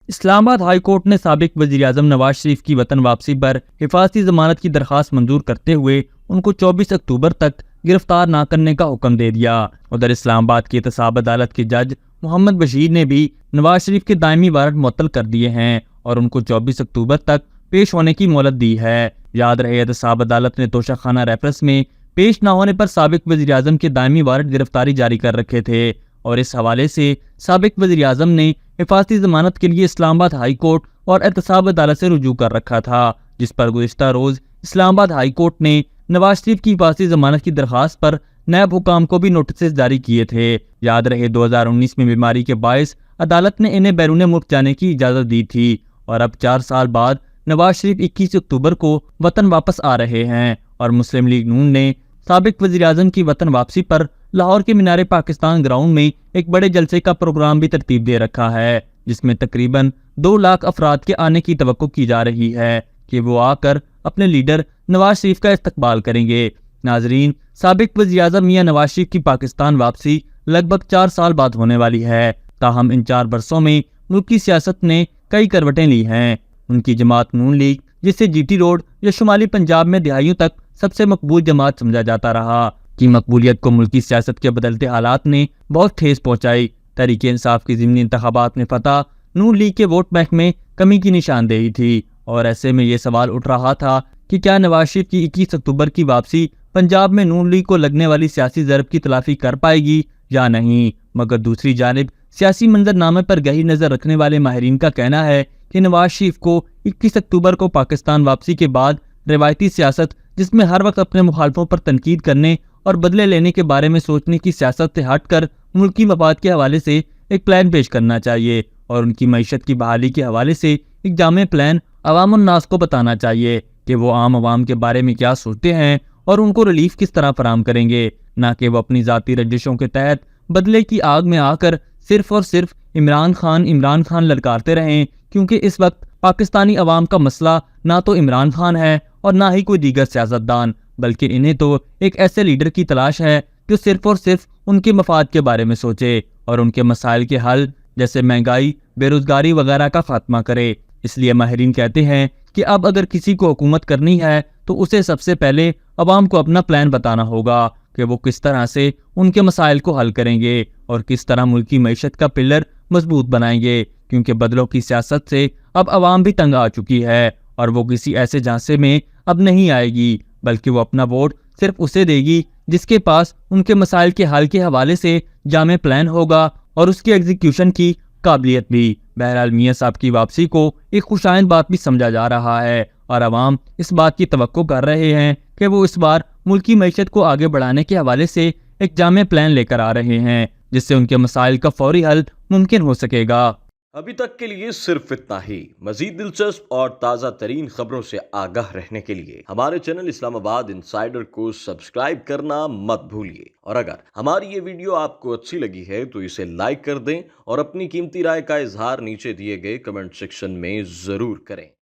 اسلام آباد high court نے سابق وزیر اعظم نواز شریف کی وطن واپسی پر حفاظتی ضمانت کی درخواست منظور کرتے ہوئے ان کو 24 اکتوبر تک گرفتار نہ کرنے کا حکم دے دیا۔ ادھر اسلام آباد کی احتساب عدالت کے جج محمد بشیر نے بھی نواز شریف کے دائمی وارنٹ معطل کر دیے ہیں اور ان کو 24 اکتوبر تک پیش ہونے کی مہلت دی ہے۔ یاد رہے احتساب عدالت نے توشہ خانہ ریفرنس میں پیش نہ ہونے پر سابق وزیر اعظم کے دائمی وارنٹ گرفتاری جاری کر رکھے تھے اور اس حوالے سے سابق وزیر اعظم نے حفاظتی ضمانت کے لیے اسلام آباد ہائی کورٹ اور احتساب عدالت سے رجوع کر رکھا تھا، جس پر گزشتہ روز اسلام آباد ہائی کورٹ نے نواز شریف کی حفاظتی ضمانت کی درخواست پر نیب حکام کو بھی نوٹسز جاری کیے تھے۔ یاد رہے 2019 میں بیماری کے باعث عدالت نے انہیں بیرون ملک جانے کی اجازت دی تھی اور اب 4 سال بعد نواز شریف 21 اکتوبر کو وطن واپس آ رہے ہیں اور مسلم لیگ نون نے سابق وزیر اعظم کی وطن واپسی پر لاہور کے مینار پاکستان گراؤنڈ میں ایک بڑے جلسے کا پروگرام بھی ترتیب دے رکھا ہے، جس میں تقریباً 2 لاکھ افراد کے آنے کی توقع کی جا رہی ہے کہ وہ آ کر اپنے لیڈر نواز شریف کا استقبال کریں گے۔ ناظرین، سابق وزیر اعظم میاں نواز شریف کی پاکستان واپسی لگ بھگ 4 سال بعد ہونے والی ہے، تاہم ان 4 برسوں میں ملکی سیاست نے کئی کروٹیں لی ہیں۔ ان کی جماعت نون لیگ، جسے جی ٹی روڈ یا شمالی پنجاب میں دہائیوں تک سب سے مقبول جماعت سمجھا جاتا رہا، کی مقبولیت کو ملکی سیاست کے بدلتے حالات نے بہت ٹھیس پہنچائی۔ تحریک انصاف کی ضمنی انتخابات میں فتح نون لیگ کے ووٹ بینک میں کمی کی نشاندہی تھی اور ایسے میں یہ سوال اٹھ رہا تھا کہ کیا نواز شریف کی 21 اکتوبر کی واپسی پنجاب میں نون لیگ کو لگنے والی سیاسی ضرب کی تلافی کر پائے گی یا نہیں، مگر دوسری جانب سیاسی منظرنامے پر گہری نظر رکھنے والے ماہرین کا کہنا ہے کہ نواز شریف کو 21 اکتوبر کو پاکستان واپسی کے بعد روایتی سیاست، جس میں ہر وقت اپنے مخالفوں پر تنقید کرنے اور بدلے لینے کے بارے میں سوچنے کی سیاست سے ہٹ کر ملکی مفاد کے حوالے سے ایک پلان پیش کرنا چاہیے اور ان کی معیشت کی بحالی کے حوالے سے ایک جامع پلان عوام الناس کو بتانا چاہیے کہ وہ عام عوام کے بارے میں کیا سوچتے ہیں اور ان کو ریلیف کس طرح فراہم کریں گے، نہ کہ وہ اپنی ذاتی رنجشوں کے تحت بدلے کی آگ میں آ کر صرف اور صرف عمران خان للکارتے رہیں، کیونکہ اس وقت پاکستانی عوام کا مسئلہ نہ تو عمران خان ہے اور نہ ہی کوئی دیگر سیاستدان، بلکہ انہیں تو ایک ایسے لیڈر کی تلاش ہے جو صرف اور صرف ان کے مفاد کے بارے میں سوچے اور ان کے مسائل کے حل جیسے مہنگائی، بے روزگاری وغیرہ کا خاتمہ کرے۔ اس لیے ماہرین کہتے ہیں کہ اب اگر کسی کو حکومت کرنی ہے تو اسے سب سے پہلے عوام کو اپنا پلان بتانا ہوگا کہ وہ کس طرح سے ان کے مسائل کو حل کریں گے اور کس طرح ملکی معیشت کا پلر مضبوط بنائیں گے، کیونکہ بدلوں کی سیاست سے اب عوام بھی تنگ آ چکی ہے اور وہ کسی ایسے جھانسے میں اب نہیں آئے گی، بلکہ وہ اپنا ووٹ صرف اسے دے گی جس کے پاس ان کے مسائل کے حل کے حوالے سے جامع پلان ہوگا اور اس کی ایگزیکیوشن کی قابلیت بھی۔ بہرحال میاں صاحب کی واپسی کو ایک خوشائند بات بھی سمجھا جا رہا ہے اور عوام اس بات کی توقع کر رہے ہیں کہ وہ اس بار ملکی معیشت کو آگے بڑھانے کے حوالے سے ایک جامع پلان لے کر آ رہے ہیں جس سے ان کے مسائل کا فوری حل ممکن ہو سکے گا۔ ابھی تک کے لیے صرف اتنا ہی۔ مزید دلچسپ اور تازہ ترین خبروں سے آگاہ رہنے کے لیے ہمارے چینل اسلام آباد انسائیڈر کو سبسکرائب کرنا مت بھولیے، اور اگر ہماری یہ ویڈیو آپ کو اچھی لگی ہے تو اسے لائک کر دیں اور اپنی قیمتی رائے کا اظہار نیچے دیے گئے کمنٹ سیکشن میں ضرور کریں۔